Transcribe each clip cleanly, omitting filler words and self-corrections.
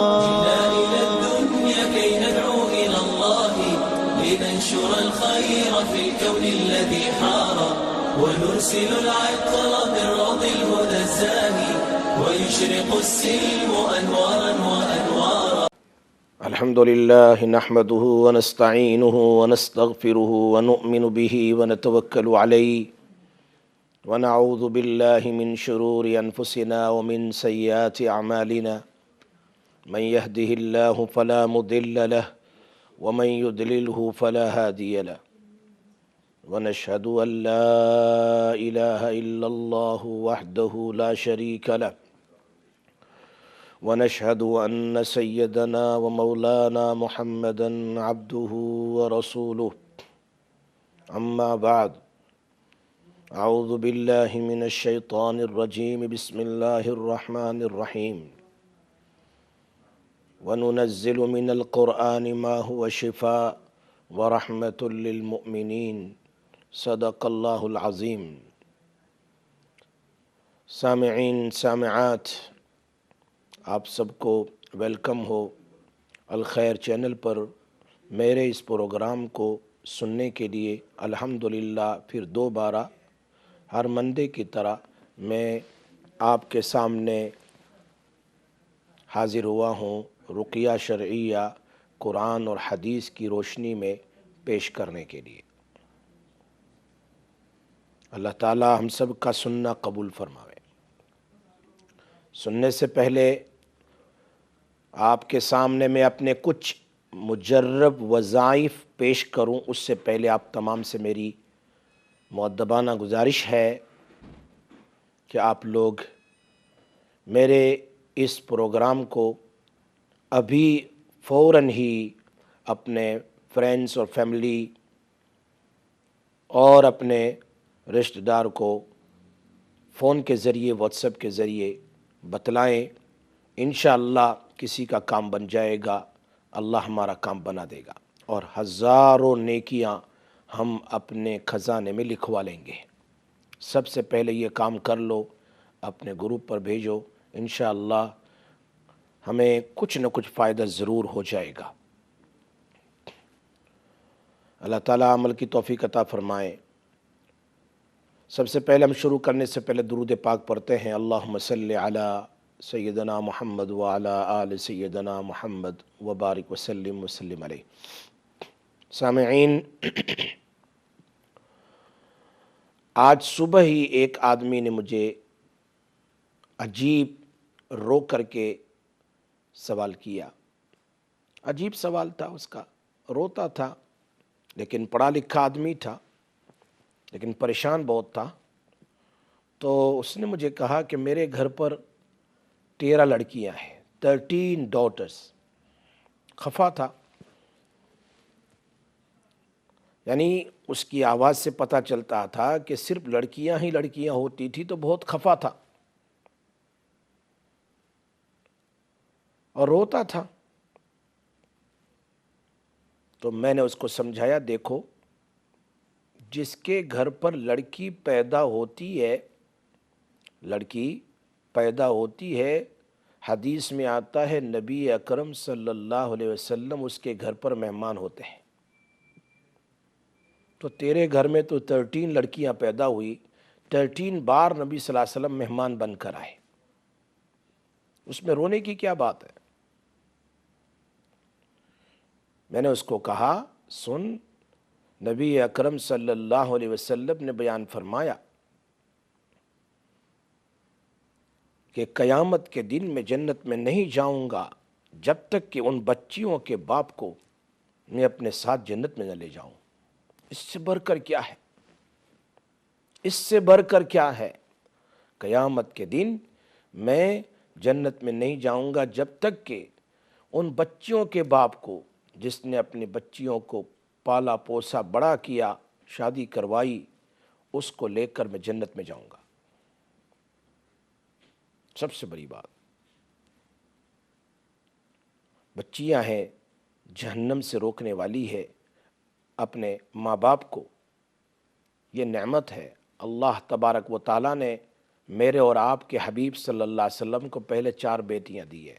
جئنا إلى الدنيا كي ندعو إلى الله لننشر الخير في الكون الذي حار ونرسل العطر من روض الهدى الزاهي ويشرق السلم أنوارا وأنوارا. الحمد لله نحمده ونستعينه ونستغفره ونؤمن به ونتوكل عليه ونعوذ بالله من شرور أنفسنا ومن سيئات أعمالنا من يهده الله فلا مضل له ومن يضلله فلا هادي له ونشهد أن لا إله إلا الله وحده لا شريك له ونشهد أن سيدنا ومولانا محمدا عبده ورسوله أما بعد أعوذ بالله من الشيطان الرجيم بسم الله الرحمن الرحيم وننزل من القرآن ما هو شفاء ورحمة للمؤمنين صدق الله العظيم. سامعین سامعات، آپ سب کو ویلکم ہو الخیر چینل پر میرے اس پروگرام کو سننے کے لیے الحمدللہ پھر دوبارہ ہر منڈے کی طرح میں آپ کے سامنے حاضر ہوا ہوں رقیہ شرعیہ قرآن اور حدیث کی روشنی میں پیش کرنے کے لیے۔ اللہ تعالی ہم سب کا سننا قبول فرماوے۔ سننے سے پہلے آپ کے سامنے میں اپنے کچھ مجرب وظائف پیش کروں، اس سے پہلے آپ تمام سے میری مؤدبانہ گزارش ہے کہ آپ لوگ میرے اس پروگرام کو ابھی فوراً ہی اپنے فرینڈز اور فیملی اور اپنے رشتہ دار کو فون کے ذریعے واٹس ایپ کے ذریعے بتلائیں۔ انشاءاللہ کسی کا کام بن جائے گا، اللہ ہمارا کام بنا دے گا اور ہزاروں نیکیاں ہم اپنے خزانے میں لکھوا لیں گے۔ سب سے پہلے یہ کام کر لو، اپنے گروپ پر بھیجو، انشاءاللہ ہمیں کچھ نہ کچھ فائدہ ضرور ہو جائے گا۔ اللہ تعالیٰ عمل کی توفیق عطا فرمائے۔ سب سے پہلے ہم شروع کرنے سے پہلے درود پاک پڑھتے ہیں۔ اللہم صلی علی سیدنا محمد وعلی آل سیدنا محمد وبارک وسلم وسلم علیہ۔ سامعین، آج صبح ہی ایک آدمی نے مجھے عجیب رو کر کے سوال کیا۔ عجیب سوال تھا اس کا، روتا تھا لیکن پڑھا لکھا آدمی تھا لیکن پریشان بہت تھا۔ تو اس نے مجھے کہا کہ میرے گھر پر 13 لڑکیاں ہیں، 13 ڈاٹرز۔ خفا تھا، یعنی اس کی آواز سے پتہ چلتا تھا کہ صرف لڑکیاں ہی لڑکیاں ہوتی تھی تو بہت خفا تھا اور روتا تھا۔ تو میں نے اس کو سمجھایا، دیکھو جس کے گھر پر لڑکی پیدا ہوتی ہے، حدیث میں آتا ہے نبی اکرم صلی اللہ علیہ وسلم اس کے گھر پر مہمان ہوتے ہیں۔ تو تیرے گھر میں تو 13 لڑکیاں پیدا ہوئی، 13 بار نبی صلی اللہ علیہ وسلم مہمان بن کر آئے، اس میں رونے کی کیا بات ہے؟ میں نے اس کو کہا، سن، نبی اکرم صلی اللہ علیہ وسلم نے بیان فرمایا کہ قیامت کے دن میں جنت میں نہیں جاؤں گا جب تک کہ ان بچیوں کے باپ کو میں اپنے ساتھ جنت میں نہ لے جاؤں۔ اس سے بڑھ کر کیا ہے؟ اس سے بڑھ کر کیا ہے؟ قیامت کے دن میں جنت میں نہیں جاؤں گا جب تک کہ ان بچیوں کے باپ کو، جس نے اپنی بچیوں کو پالا پوسا بڑا کیا، شادی کروائی، اس کو لے کر میں جنت میں جاؤں گا۔ سب سے بڑی بات، بچیاں ہیں، جہنم سے روکنے والی ہے اپنے ماں باپ کو، یہ نعمت ہے۔ اللہ تبارک و تعالیٰ نے میرے اور آپ کے حبیب صلی اللہ علیہ وسلم کو پہلے 4 بیٹیاں دی ہیں۔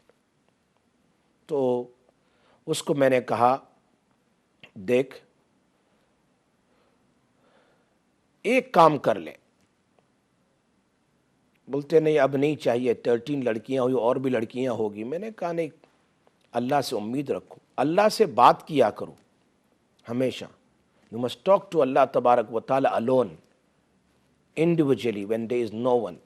تو اس کو میں نے کہا دیکھ ایک کام کر لے. بولتے نہیں اب نہیں چاہیے, 13 لڑکیاں ہوئی اور بھی لڑکیاں ہوگی. میں نے کہا نہیں, اللہ سے امید رکھو, اللہ سے بات کیا کرو ہمیشہ. یو مسٹ ٹاک ٹو اللہ تبارک و تعالی alone, individually when there is no one.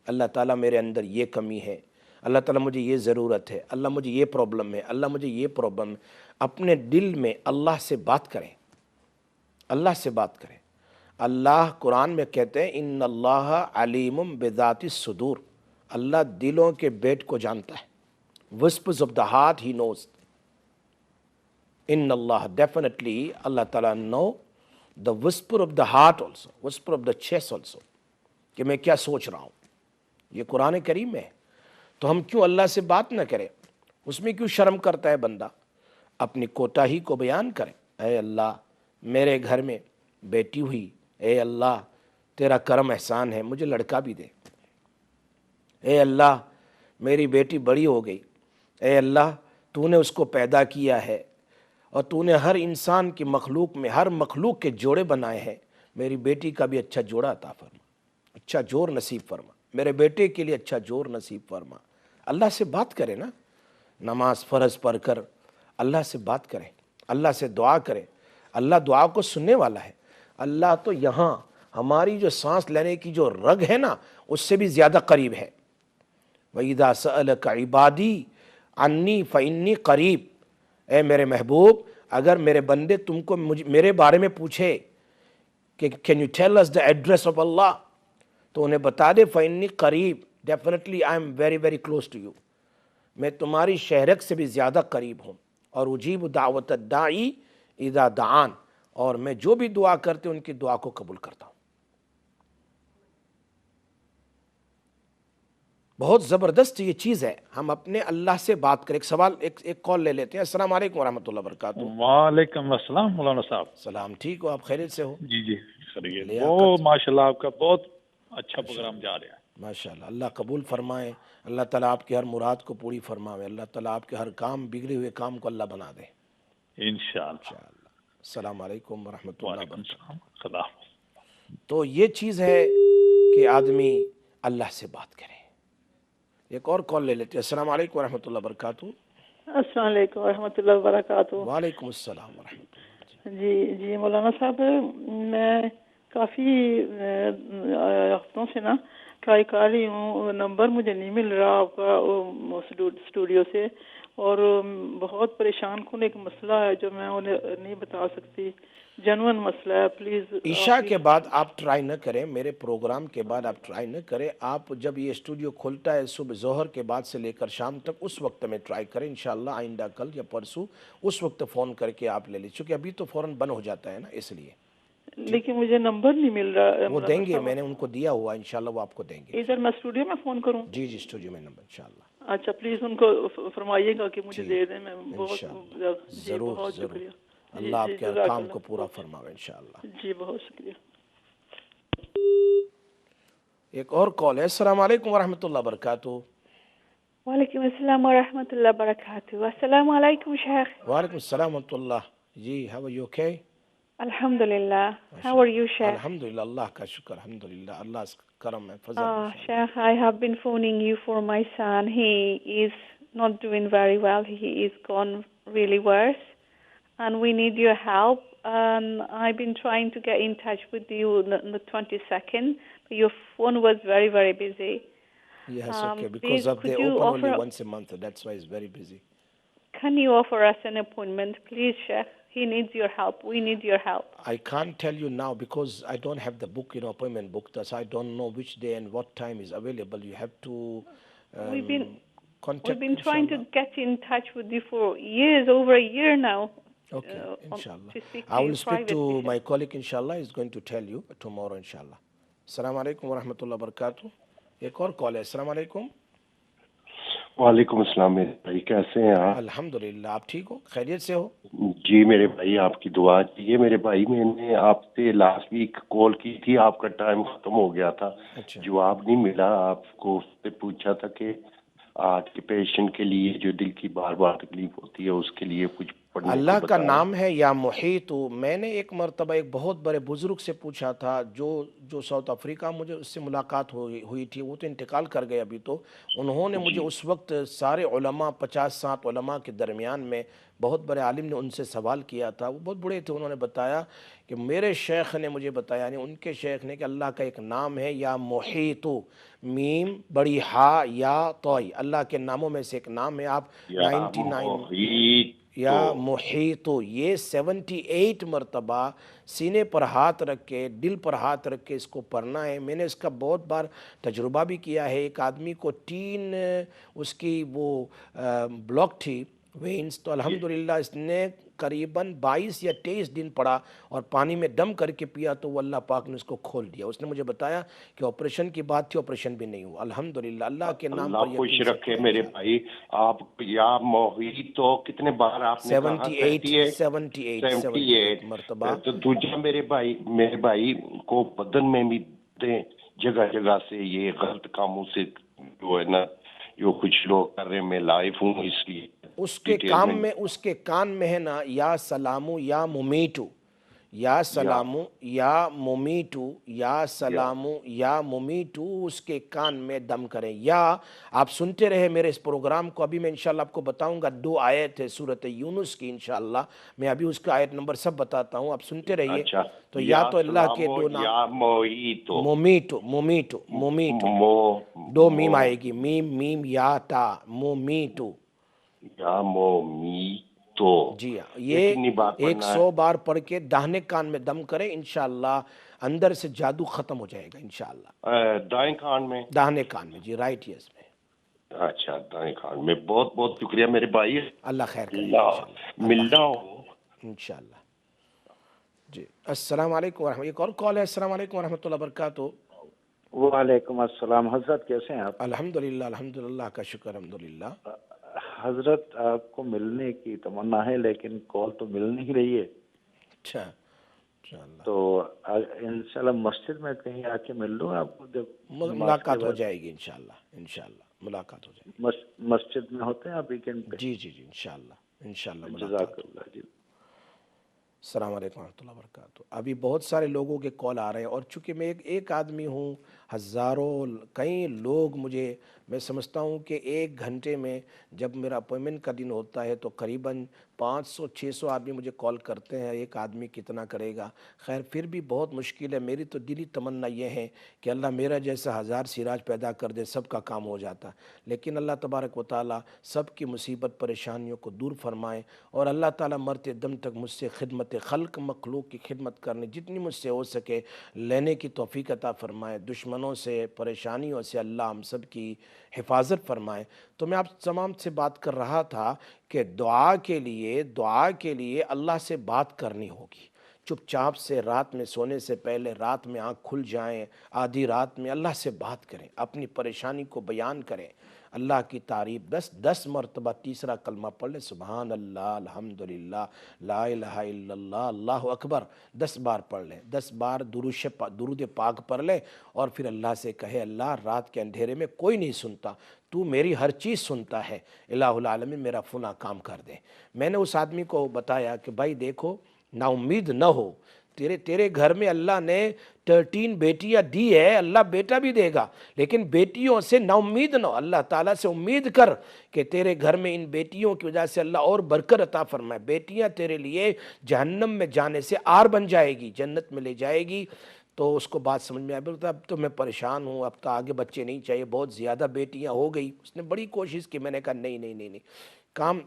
اللہ تعالیٰ میرے اندر یہ کمی ہے, اللہ تعالیٰ مجھے یہ ضرورت ہے, اللہ مجھے یہ پرابلم ہے, اللہ مجھے یہ پرابلم ہے. اپنے دل میں اللہ سے بات کریں, اللہ سے بات کریں. اللہ قرآن میں کہتے ہیں ان اللہ علیم بذات الصدور, اللہ دلوں کے بیٹ کو جانتا ہے. whispers of the heart he knows. In Allah, definitely اللہ تعالیٰ know the whisper of the heart also, whisper of the chest also, کہ میں کیا سوچ رہا ہوں. یہ قرآن کریم میں ہے. تو ہم کیوں اللہ سے بات نہ کریں؟ اس میں کیوں شرم کرتا ہے بندہ؟ اپنی کوتاہی کو بیان کریں. اے اللہ میرے گھر میں بیٹی ہوئی, اے اللہ تیرا کرم احسان ہے, مجھے لڑکا بھی دے. اے اللہ میری بیٹی بڑی ہو گئی, اے اللہ تو نے اس کو پیدا کیا ہے اور تو نے ہر انسان کی مخلوق میں ہر مخلوق کے جوڑے بنائے ہیں, میری بیٹی کا بھی اچھا جوڑا عطا فرما, اچھا جوڑ نصیب فرما, میرے بیٹے کے لیے اچھا جوڑ نصیب فرما. اللہ سے بات کریں نا, نماز فرض پڑھ کر اللہ سے بات کریں, اللہ سے دعا کریں. اللہ دعا کو سننے والا ہے. اللہ تو یہاں ہماری جو سانس لینے کی جو رگ ہے نا, اس سے بھی زیادہ قریب ہے. وَإِذَا سَأَلَكَ عِبَادِي عَنِّي فَإِنِّي قَرِيب. اے میرے محبوب, اگر میرے بندے تم کو میرے بارے میں پوچھے کہ can you tell us the address of اللہ, تو انہیں بتا دے فَإِنِّي قریب, definitely I am very very close to you, میں تمہاری شہرک سے بھی زیادہ قریب ہوں. اور اجیب دعوت الداعی اذا دعان, اور میں جو بھی دعا کرتے ان کی دعا کو قبول کرتا ہوں. بہت زبردست یہ چیز ہے. ہم اپنے اللہ سے بات کریں. ایک سوال, ایک کال لے لیتے ہیں. السلام علیکم ورحمۃ اللہ وبرکاتہ. وعلیکم السلام مولانا صاحب. سلام, ٹھیک ہو آپ؟ خیریت سے ہو؟ جی جی خیریت. وہ ماشاء اللہ آپ کا بہت اچھا پروگرام جا رہا ہے. ماشاء اللہ, اللہ قبول فرمائے. اللہ تعالیٰ آپ کی ہر مراد کو پوری فرمائے. اللہ تعالیٰ آپ کے ہر کام, بگڑے ہوئے کام کو اللہ بنا دے انشاءاللہ. السلام علیکم ورحمۃ اللہ وبرکاتہ. خدا. تو یہ چیز ہے کہ آدمی اللہ سے بات کرے. ایک اور کال لے لیتے ہیں. السلام علیکم ورحمۃ اللہ وبرکاتہ. السلام علیکم ورحمۃ اللہ وبرکاتہ. وعلیکم السلام ورحمۃ اللہ. جی مولانا صاحب, میں کافی ہفتوں سے نا ٹرائی کر رہی ہوں, نمبر مجھے نہیں مل رہا آپ کا اسٹوڈیو سے, اور بہت پریشان کن ایک مسئلہ ہے جو میں انہیں نہیں بتا سکتی, جنون مسئلہ ہے. پلیز عشاء کے بعد آپ ٹرائی نہ کریں, میرے پروگرام کے بعد آپ ٹرائی نہ کریں. آپ جب یہ اسٹوڈیو کھلتا ہے صبح ظہر کے بعد سے لے کر شام تک, اس وقت میں ٹرائی کریں انشاءاللہ. آئندہ کل یا پرسوں اس وقت فون کر کے آپ لے لیں, چونکہ ابھی تو فوراً بند ہو جاتا ہے نا, اس لیے. لیکن مجھے نمبر نہیں مل رہا. وہ دیں گے, میں نے ان کو دیا ہوا, انشاءاللہ وہ آپ کو دیں گے. ادھر میں اسٹوڈیو میں فون کروں؟ جی جی اسٹوڈیو میں نمبر انشاءاللہ. اچھا پلیز ان کو فرمائیے گا کہ مجھے دے دیں. میں بہت ضرور بہت ضرور. شکریہ. اللہ آپ کے ہر کام کو پورا فرماوے انشاءاللہ. جی بہت شکریہ. ایک اور کال ہے. السلام علیکم ورحمۃ اللہ وبرکاتہ. وعلیکم السلام ورحمۃ اللہ وبرکاتہ. السلام علیکم شیخ. وعلیکم السلام ورحمۃ اللہ. جی how are you okay? Alhamdulillah. How are you, Sheikh? الحمدللہ, اللہ کا شکر, الحمدللہ, اللہ کرم ہے, فضل. Sheikh, I have been phoning you for my son. He is not doing very well. He is gone really worse. And we need your help. I've been trying to get in touch with you on the 22nd, but your phone was very, very busy. Yes, okay, because of they open only once a month, that's why it's very busy. Can you offer us an appointment, please, Sheikh? He needs your help. We need your help. I can't tell you now because I don't have the book, appointment book. Thus I don't know which day and what time is available. You have to contact. We've been trying to get in touch with you for years, over a year now. Okay, inshallah. I will speak to my colleague, inshallah. He's going to tell you tomorrow, inshallah. Assalamu alaikum wa rahmatullahi wa barakatuh. ایک اور کال ہے. السلام علیکم. وعلیکم السلام. میرے بھائی کیسے ہیں آپ؟ الحمدللہ, آپ ٹھیک ہو؟ خیریت سے ہو؟ جی میرے بھائی آپ کی دعا چاہیے. میرے بھائی میں نے آپ سے لاسٹ ویک کال کی تھی, آپ کا ٹائم ختم ہو گیا تھا, جواب نہیں ملا. آپ کو اس سے پوچھا تھا کہ آج کے پیشنٹ کے لیے جو دل کی بار بار تکلیف ہوتی ہے اس کے لیے کچھ پڑھنے اللہ کو کا بتائیں۔ نام ہے یا محیط. میں نے ایک مرتبہ ایک بہت بڑے بزرگ سے پوچھا تھا جو ساؤتھ افریقہ، مجھے اس سے ملاقات ہوئی تھی، وہ تو انتقال کر گئے ابھی. تو انہوں نے مجھے اس وقت سارے علماء 50-60 علماء کے درمیان میں بہت بڑے عالم نے ان سے سوال کیا تھا، وہ بہت بڑے تھے. انہوں نے بتایا کہ میرے شیخ نے مجھے بتایا، یعنی ان کے شیخ نے، کہ اللہ کا ایک نام ہے یا محیط، میم بڑی ہا یا توئی، اللہ کے ناموں میں سے ایک نام ہے. آپ یا 99 محیط یا محیط، یہ 78 مرتبہ سینے پر ہاتھ رکھ کے، دل پر ہاتھ رکھ کے اس کو پڑھنا ہے. میں نے اس کا بہت بار تجربہ بھی کیا ہے. ایک آدمی کو 3 اس کی وہ بلاک تھی وینس، تو الحمدللہ اس نے قریباً 22 یا 23 دن پڑا اور پانی میں دم کر کے پیا تو وہ اللہ پاک نے اس کو کھول دیا. اس نے مجھے بتایا کہ آپریشن کی بات تھی، آپریشن بھی نہیں ہوا. الحمدللہ اللہ کے نام پر اللہ خوش یقین سے رکھے میرے بھائی. آپ یا محیط تو کتنے بار آپ نے کہا؟ 78 مرتبہ. تو دوسرا میرے بھائی کو بدن میں بھی دیں، جگہ جگہ سے یہ غلط کاموں سے جو ہے نا، جو کچھ لوگ کر رہے ہیں، میں لائف ہوں اس لیے اس کے کان میں ہے نا، یا سلامو یا ممیٹو، یا سلامو یا ممیٹو، یا سلامو یا ممیٹو، اس کے کان میں دم کریں. یا آپ سنتے رہے میرے اس پروگرام کو. ابھی میں انشاءاللہ آپ کو بتاؤں گا 2 آیت ہے سورۃ یونس کی، انشاءاللہ میں ابھی اس کا آیت نمبر سب بتاتا ہوں، آپ سنتے رہیے. تو یا تو اللہ کے 2 نام، یا محیط، مومیٹو 2 میم آئے گی، میم یا تا، مومیٹو. یا مومیتو. جی ہاں، یہ 100 بار پڑھ کے داہنے کان میں دم کریں، انشاءاللہ اندر سے جادو ختم ہو جائے گا انشاءاللہ. دائیں کان میں؟ داہنے کان میں، جی رائٹ یس میں. اچھا، دائیں کان میں. بہت بہت شکریہ میرے بھائی. اللہ خیر کرے انشاءاللہ. ملنا ہو انشاءاللہ. جی السلام علیکم ورحمۃ. ایک اور کال ہے. السلام علیکم ورحمۃ اللہ وبرکاتہ. وعلیکم السلام. حضرت کیسے ہیں آپ؟ الحمدللہ الحمدللہ کا شکر الحمدللہ. حضرت آپ کو ملنے کی تمنا ہے لیکن کال تو مل نہیں رہی ہے. اچھا انشاءاللہ. تو انشاءاللہ مسجد میں کہیں آ کے مل لوں آپ کو، جب ملاقات ہو جائے گی انشاءاللہ ملاقات ہو جائے گی. مسجد میں ہوتے ہیں آپ ویکینڈ پہ؟ جی انشاءاللہ جزاک اللہ. جی السلام علیکم ورحمۃ اللہ وبرکاتہ. ابھی بہت سارے لوگوں کے کال آ رہے ہیں، اور چونکہ میں ایک آدمی ہوں، ہزاروں کئی لوگ مجھے، میں سمجھتا ہوں کہ 1 گھنٹے میں جب میرا اپوائنمنٹ کا دن ہوتا ہے تو قریباً 500-600 آدمی مجھے کال کرتے ہیں. ایک آدمی کتنا کرے گا؟ خیر پھر بھی بہت مشکل ہے. میری تو دلی تمنا یہ ہے کہ اللہ میرا جیسا 1000 سراج پیدا کر دے، سب کا کام ہو جاتا. لیکن اللہ تبارک و تعالیٰ سب کی مصیبت پریشانیوں کو دور فرمائے، اور اللہ تعالیٰ مرتے دم تک مجھ سے خدمت خلق مخلوق کی خدمت کرنے جتنی مجھ سے ہو سکے لینے کی توفیق عطا فرمائے. دشمنوں سے، پریشانیوں سے اللہ ہم سب کی حفاظت فرمائے. تو میں آپ تمام سے بات کر رہا تھا کہ دعا کے لیے اللہ سے بات کرنی ہوگی. چپ چاپ سے رات میں سونے سے پہلے، رات میں آنکھ کھل جائیں، آدھی رات میں اللہ سے بات کریں، اپنی پریشانی کو بیان کریں، اللہ کی تعریف 10 مرتبہ تیسرا کلمہ پڑھ لیں، سبحان اللہ، الحمدللہ، لا الہ الا اللہ، اللہ اکبر 10 بار پڑھ لیں. 10 بار درود پاک پڑھ لیں، اور پھر اللہ سے کہے اللہ رات کے اندھیرے میں کوئی نہیں سنتا، تو میری ہر چیز سنتا ہے، الہ العالمین میرا فنا کام کر دے. میں نے اس آدمی کو بتایا کہ بھائی دیکھو، نا امید نہ ہو، تیرے گھر میں اللہ نے 13 بیٹیاں دی ہے، اللہ بیٹا بھی دے گا، لیکن بیٹیوں سے نا امید نہ ہو. اللہ تعالیٰ سے امید کر کہ تیرے گھر میں ان بیٹیوں کی وجہ سے اللہ اور برکت عطا فرمائے. بیٹیاں تیرے لیے جہنم میں جانے سے آر بن جائے گی، جنت میں لے جائے گی. تو اس کو بات سمجھ میں آئی. بولتا اب تو میں پریشان ہوں، اب تو آگے بچے نہیں چاہیے، بہت زیادہ بیٹیاں ہو گئی. اس نے بڑی کوشش کی. میں نے کہا نہیں، کام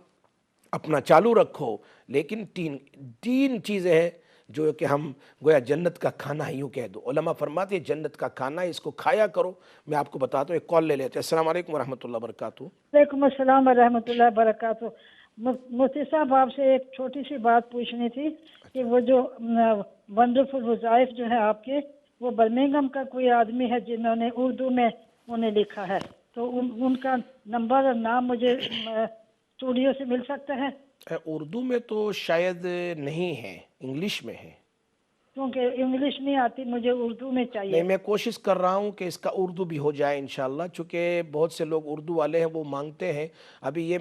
اپنا چالو رکھو، لیکن 3 چیزیں ہیں جو کہ ہم گویا جنت کا کھانا ہی یوں کہہ دو. علماء فرماتے ہیں جنت کا کھانا ہے، اس کو کھایا کرو. میں آپ کو بتاتا ہوں. ایک کال لے لیتے ہیں. السلام علیکم ورحمۃ اللہ وبرکاتہ. وعلیکم السلام ورحمۃ اللہ وبرکاتہ. مفتی صاحب آپ سے ایک چھوٹی سی بات پوچھنی تھی کہ وہ جو ونڈرفل وظائف جو ہے آپ کے، وہ برمنگھم کا کوئی آدمی ہے جنہوں نے اردو میں انہیں لکھا ہے، تو ان کا نمبر اور نام مجھے اسٹوڈیو سے مل سکتا ہے؟ اردو میں تو شاید نہیں ہے، انگلش میں ہے. کیونکہ انگلش نہیں آتی مجھے، اردو میں چاہیے. نہیں، میں کوشش کر رہا ہوں کہ اس کا اردو بھی ہو جائے انشاءاللہ، چونکہ بہت سے لوگ اردو والے ہیں وہ مانگتے ہیں. ابھی یہ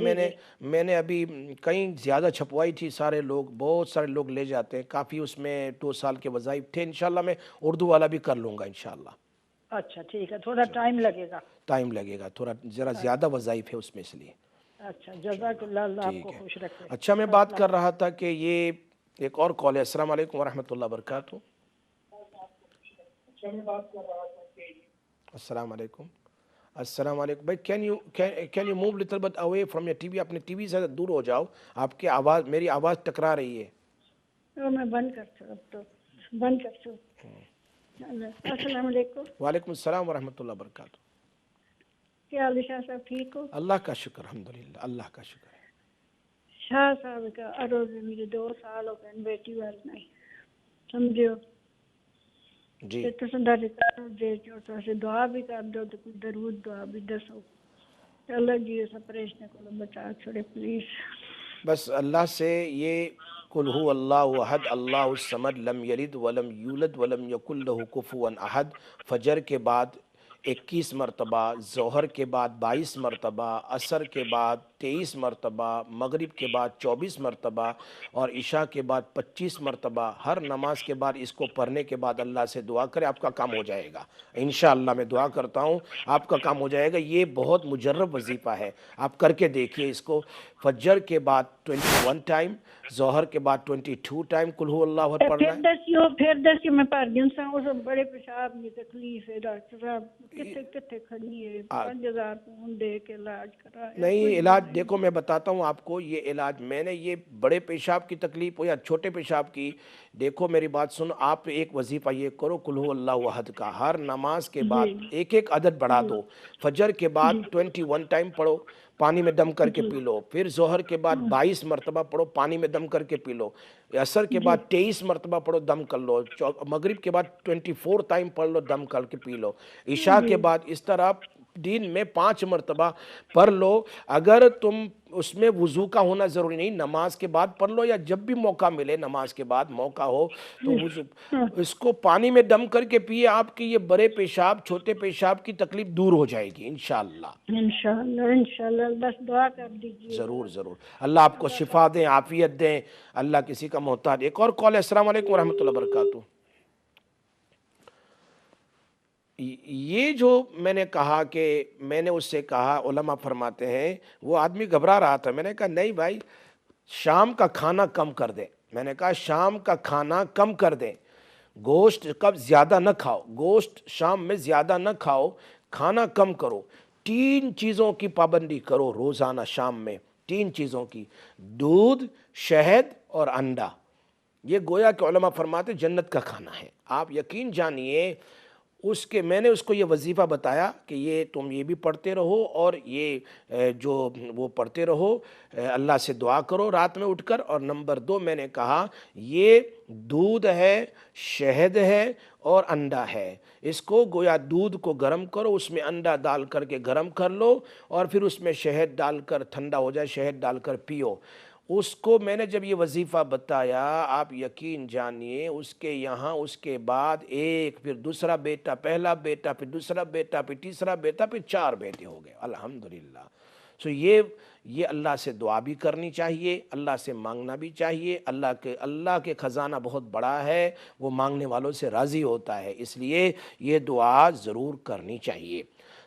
میں نے ابھی کہیں زیادہ چھپوائی تھی، سارے لوگ، بہت سارے لوگ لے جاتے ہیں، کافی اس میں 2 سال کے وظائف تھے. انشاءاللہ میں اردو والا بھی کر لوں گا انشاءاللہ. اچھا ٹھیک ہے، تھوڑا ٹائم لگے گا. ٹائم لگے گا تھوڑا، ذرا زیادہ وظائف ہے اس میں، اس لیے. اچھا جزاک اللہ، اللہ آپ کو خوش رکھے. اچھا، میں بات کر رہا تھا کہ یہ ایک اور کال ہے. السلام علیکم ورحمۃ اللہ وبرکاتہ. السلام علیکم. السلام علیکم بھائی. Can you move little bit away from your T V? اپنے ٹی وی سے دور ہو جاؤ، آپ کی آواز، میری آواز ٹکرا رہی ہے. میں بند کرتا ہوں، اب تو بند کرتا ہوں. السلام علیکم. وعلیکم السلام ورحمۃ اللہ وبرکاتہ. کیا حال ہے شاہ صاحب، ٹھیک ہو؟ اللہ کا شکر، الحمدللہ، اللہ کا شکر ہے. شاہ صاحب کا عروض مجھے 2 سال ہو گئے بیٹی وال نہیں سمجھو جی. تو سنداری کر دے تو سے دعا بھی کر دو، تو کوئی درود دعا بھی دسو. اللہ جی اس پریشان کو بچا چھوڑے پلیز. بس اللہ سے یہ قل هو اللہ احد اللہ الصمد لم یلد ولم یولد ولم یکن لہ کفوا احد، فجر کے بعد 21 مرتبہ، ظہر کے بعد 22 مرتبہ، عصر کے بعد 23 مرتبہ، مغرب کے بعد 24 مرتبہ اور عشاء کے بعد 25 مرتبہ. ہر نماز کے بعد اس کو پڑھنے کے بعد اللہ سے دعا کرے، آپ کا کام ہو جائے گا انشاءاللہ. میں دعا کرتا ہوں آپ کا کام ہو جائے گا. یہ بہت مجرب وظیفہ ہے، آپ کر کے دیکھیے اس کو. فجر کے بعد 21 ٹائم، ظہر کے بعد 22 ٹائم قل هو اللہ احد پڑھنا ہے. پھر دسیو میں پارکنسن اس بڑے پیشاب کی تکلیف ہے ڈاکٹر صاحب، کتنے کھڑی ہے، 5000 پاؤنڈ دے کے علاج کرا. نہیں علاج دیکھو میں بتاتا ہوں آپ کو. یہ علاج میں نے، یہ بڑے پیشاب کی تکلیف ہو یا چھوٹے پیشاب کی، دیکھو میری بات سن. آپ ایک وظیفہ یہ کرو قل هو اللہ احد کا، ہر نماز کے بعد ایک عدد بڑھا دو. فجر کے بعد 21 ٹائم پڑھو، پانی میں دم کر کے پی لو. پھر ظہر کے بعد 22 مرتبہ پڑھو، پانی میں دم کر کے پی لو. عصر کے بعد 23 مرتبہ پڑھو، دم کر لو. مغرب کے بعد 24 ٹائم پڑھ لو، دم کر کے پی لو. عشاء کے بعد اس طرح دن میں 5 مرتبہ پڑھ لو. اگر تم اس میں وضو کا ہونا ضروری نہیں، نماز کے بعد پڑھ لو یا جب بھی موقع ملے، نماز کے بعد موقع ہو تو وضو، اس کو پانی میں دم کر کے پیے. آپ کی یہ بڑے پیشاب، چھوٹے پیشاب کی تکلیف دور ہو جائے گی انشاءاللہ. انشاءاللہ بس دعا کر دیجیے. ضرور ضرور. اللہ آپ کو شفا دیں، عافیت دیں، اللہ کسی کا محتاج. ایک اور کال ہے. السلام علیکم ورحمۃ اللہ وبرکاتہ. یہ جو میں نے کہا کہ میں نے اس سے کہا، علماء فرماتے ہیں وہ آدمی گھبرا رہا تھا. میں نے کہا نہیں بھائی، شام کا کھانا کم کر دیں. میں نے کہا شام کا کھانا کم کر دیں، گوشت کب زیادہ نہ کھاؤ، گوشت شام میں زیادہ نہ کھاؤ، کھانا کم کرو. 3 چیزوں کی پابندی کرو روزانہ شام میں، 3 چیزوں کی: دودھ، شہد اور انڈا. یہ گویا کہ علماء فرماتے جنت کا کھانا ہے. آپ یقین جانیے اس کے، میں نے اس کو یہ وظیفہ بتایا کہ یہ تم یہ بھی پڑھتے رہو اور یہ جو وہ پڑھتے رہو، اللہ سے دعا کرو رات میں اٹھ کر. اور نمبر 2 میں نے کہا یہ دودھ ہے، شہد ہے اور انڈا ہے. اس کو گویا دودھ کو گرم کرو، اس میں انڈا ڈال کر کے گرم کر لو اور پھر اس میں شہد ڈال کر، ٹھنڈا ہو جائے شہد ڈال کر پیو. اس کو میں نے جب یہ وظیفہ بتایا، آپ یقین جانیے اس کے یہاں اس کے بعد ایک، پھر دوسرا بیٹا، پہلا بیٹا، پھر دوسرا بیٹا، پھر تیسرا بیٹا، پھر 4 بیٹے ہو گئے الحمدللہ. سو یہ اللہ سے دعا بھی کرنی چاہیے، اللہ سے مانگنا بھی چاہیے. اللہ کے خزانہ بہت بڑا ہے، وہ مانگنے والوں سے راضی ہوتا ہے، اس لیے یہ دعا ضرور کرنی چاہیے.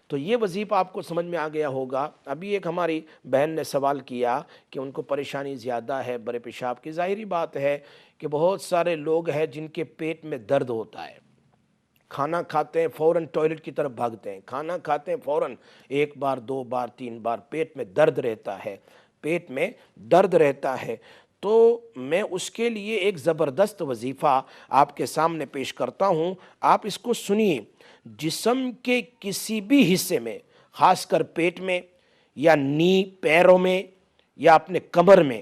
تو یہ وظیفہ آپ کو سمجھ میں آ گیا ہوگا. ابھی ایک ہماری بہن نے سوال کیا کہ ان کو پریشانی زیادہ ہے بڑے پیشاب کی. ظاہری بات ہے کہ بہت سارے لوگ ہیں جن کے پیٹ میں درد ہوتا ہے، کھانا کھاتے ہیں فوراً ٹوائلٹ کی طرف بھاگتے ہیں، کھانا کھاتے ہیں فوراً 1 بار 2 بار 3 بار پیٹ میں درد رہتا ہے، پیٹ میں درد رہتا ہے. تو میں اس کے لیے ایک زبردست وظیفہ آپ کے سامنے پیش کرتا ہوں، آپ اس کو سنیے. جسم کے کسی بھی حصے میں، خاص کر پیٹ میں یا پیروں میں یا اپنے کمر میں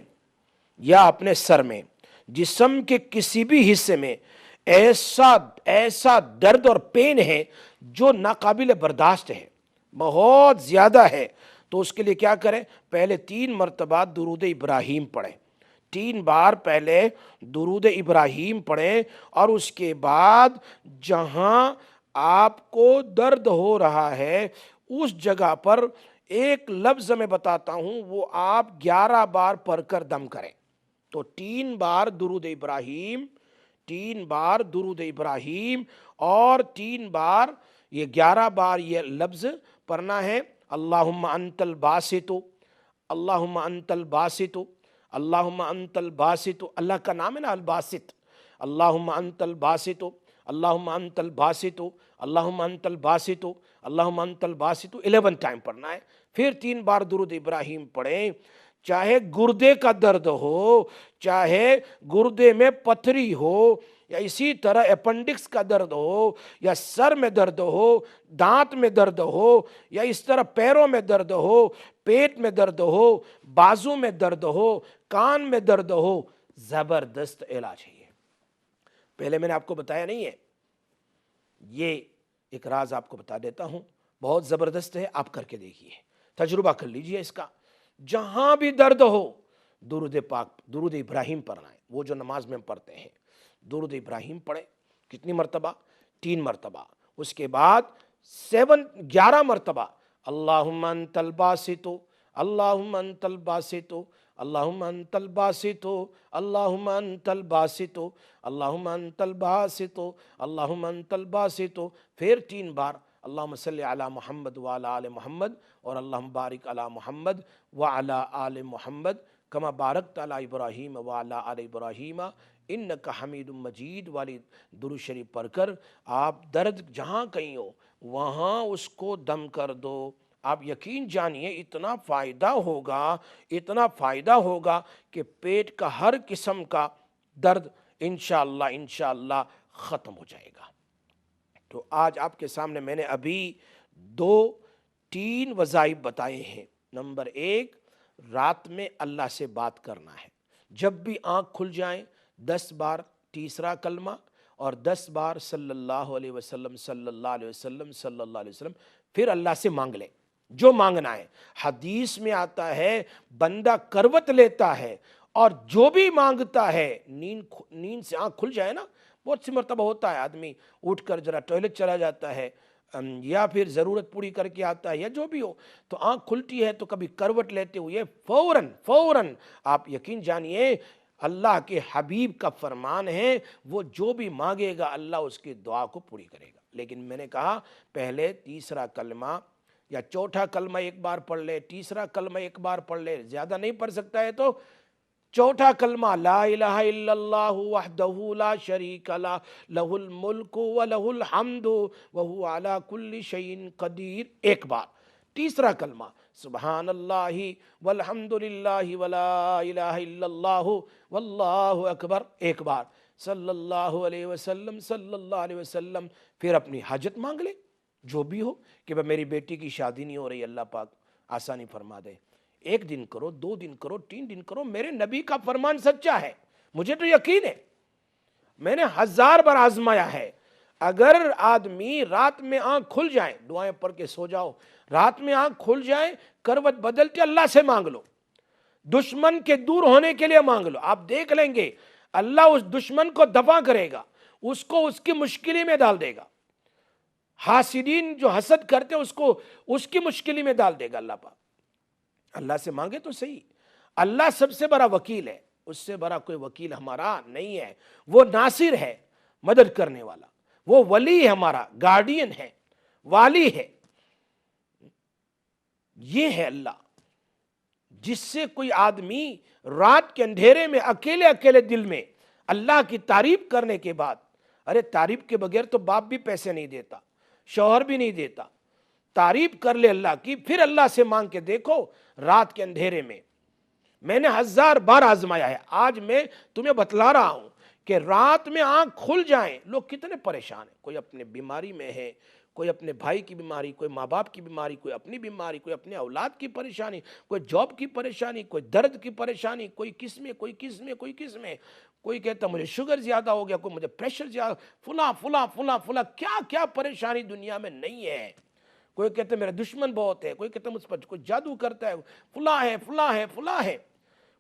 یا اپنے سر میں، جسم کے کسی بھی حصے میں ایسا درد اور پین ہے جو ناقابل برداشت ہے، بہت زیادہ ہے، تو اس کے لیے کیا کریں؟ پہلے 3 مرتبہ درود ابراہیم پڑھیں. 3 بار پہلے درود ابراہیم پڑھیں اور اس کے بعد جہاں آپ کو درد ہو رہا ہے اس جگہ پر ایک لفظ میں بتاتا ہوں، وہ آپ 11 بار پڑھ کر دم کریں۔ تو 3 بار درود ابراہیم، 3 بار درود ابراہیم اور 3 بار یہ 11 بار یہ لفظ پڑھنا ہے۔ اللہم انت الباسط، اللہم انت الباسط، اللہم انت الباسط، اللہ کا نام ہے نا الباسط، اللہم انت الباسط، اللہم انت الباسط، اللہم انت الباسط، اللہم انت الباسط 11 ٹائم پڑھنا ہے۔ پھر 3 بار درود ابراہیم پڑھیں۔ چاہے گردے کا درد ہو، چاہے گردے میں پتھری ہو، یا اسی طرح اپنڈکس کا درد ہو، یا سر میں درد ہو، دانت میں درد ہو، یا اس طرح پیروں میں درد ہو، پیٹ میں درد ہو، بازو میں درد ہو، کان میں درد ہو، زبردست علاج ہے یہ۔ پہلے میں نے آپ کو بتایا نہیں ہے، یہ ایک راز آپ کو بتا دیتا ہوں، بہت زبردست ہے، آپ کر کے دیکھیے، تجربہ کر لیجئے اس کا۔ جہاں بھی درد ہو درود پاک، درود ابراہیم پڑھنا ہے، وہ جو نماز میں ہم پڑھتے ہیں، درود ابراہیم پڑھیں۔ کتنی مرتبہ؟ 3 مرتبہ۔ اس کے بعد 11 مرتبہ اللہم انت الباسط، اللہم انت الباسط، اللہم انت الباسط، اللہم انت الباسط، اللہم انت الباسط، اللہم انت الباسط۔ پھر 3 بار اللہم صلی علی محمد وعلی آل محمد، اور اللہم بارک علی محمد وعلی آل محمد کما بارکت علی ابراہیم وعلی آل ابراہیم انک حمید مجید والی درود شریف پڑھ کر آپ درد جہاں کہیں ہو وہاں اس کو دم کر دو۔ آپ یقین جانیے اتنا فائدہ ہوگا، اتنا فائدہ ہوگا کہ پیٹ کا ہر قسم کا درد انشاءاللہ ختم ہو جائے گا۔ تو آج آپ کے سامنے میں نے ابھی 3 وظائف بتائے ہیں۔ نمبر 1، رات میں اللہ سے بات کرنا ہے۔ جب بھی آنکھ کھل جائیں 10 بار تیسرا کلمہ اور 10 بار صلی اللہ علیہ وسلم صلی اللہ علیہ وسلم صلی اللہ علیہ وسلم، پھر اللہ سے مانگ لیں جو مانگنا ہے۔ حدیث میں آتا ہے بندہ کروٹ لیتا ہے اور جو بھی مانگتا ہے، نیند سے آنکھ کھل جائے نا، بہت سی مرتبہ ہوتا ہے آدمی اٹھ کر ذرا ٹوائلٹ چلا جاتا ہے یا پھر ضرورت پوری کر کے آتا ہے یا جو بھی ہو، تو آنکھ کھلتی ہے تو کبھی کروٹ لیتے ہوئے فوراً آپ یقین جانیے اللہ کے حبیب کا فرمان ہے وہ جو بھی مانگے گا اللہ اس کی دعا کو پوری کرے گا۔ لیکن میں نے کہا پہلے تیسرا کلمہ یا چوتھا کلمہ ایک بار پڑھ لے، تیسرا کلمہ ایک بار پڑھ لے، زیادہ نہیں پڑھ سکتا ہے تو چوتھا کلمہ لا الہ الا اللہ وحدہ لا شریک لہ لہ الملک ولہ الحمد وہو علی کل شیء قدیر ایک بار۔ تیسرا کلمہ سبحان اللہ والحمد للہ ولا الہ الا اللہ واللہ اکبر ایک بار، صلی اللہ علیہ وسلم صلی اللہ علیہ وسلم۔ پھر اپنی حاجت مانگ لے جو بھی ہو، کہ میری بیٹی کی شادی نہیں ہو رہی، اللہ پاک آسانی فرما دے۔ 1 دن کرو، 2 دن کرو، 3 دن کرو، میرے نبی کا فرمان سچا ہے، مجھے تو یقین ہے، میں نے 1000 بار آزمایا ہے۔ اگر آدمی رات میں آنکھ کھل جائیں، دعائیں پڑھ کے سو جاؤ، رات میں آنکھ کھل جائیں، کروٹ بدلتے اللہ سے مانگ لو، دشمن کے دور ہونے کے لیے مانگ لو، آپ دیکھ لیں گے اللہ اس دشمن کو دفع کرے گا، اس کو اس کی مشکلی میں ڈال دے گا۔ حاسدین جو حسد کرتے اس کو اس کی مشکلی میں ڈال دے گا اللہ پاک۔ اللہ سے مانگے تو صحیح، اللہ سب سے بڑا وکیل ہے، اس سے بڑا کوئی وکیل ہمارا نہیں ہے۔ وہ ناصر ہے، مدد کرنے والا، وہ ولی ہے، ہمارا گارڈین ہے، والی ہے۔ یہ ہے اللہ، جس سے کوئی آدمی رات کے اندھیرے میں اکیلے دل میں اللہ کی تعریف کرنے کے بعد، ارے تعریف کے بغیر تو باپ بھی پیسے نہیں دیتا، شوہر بھی نہیں دیتا، تعریف کر لے اللہ کی، پھر اللہ سے مانگ کے دیکھو رات کے اندھیرے میں۔ میں نے 1000 بار آزمایا ہے، آج میں تمہیں بتلا رہا ہوں کہ رات میں آنکھ کھل جائیں، لوگ کتنے پریشان ہیں، کوئی اپنے بیماری میں ہے، کوئی اپنے بھائی کی بیماری، کوئی ماں باپ کی بیماری، کوئی اپنی بیماری، کوئی اپنے اولاد کی پریشانی، کوئی جاب کی پریشانی، کوئی درد کی پریشانی، کوئی کس میں، کوئی کہتا مجھے شوگر زیادہ ہو گیا، کوئی مجھے پریشر زیادہ، فلاں کیا پریشانی دنیا میں نہیں ہے۔ کوئی کہتا میرا دشمن بہت ہے، کوئی کہتا مجھ پر کوئی جادو کرتا ہے، فلاں ہے۔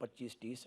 25-30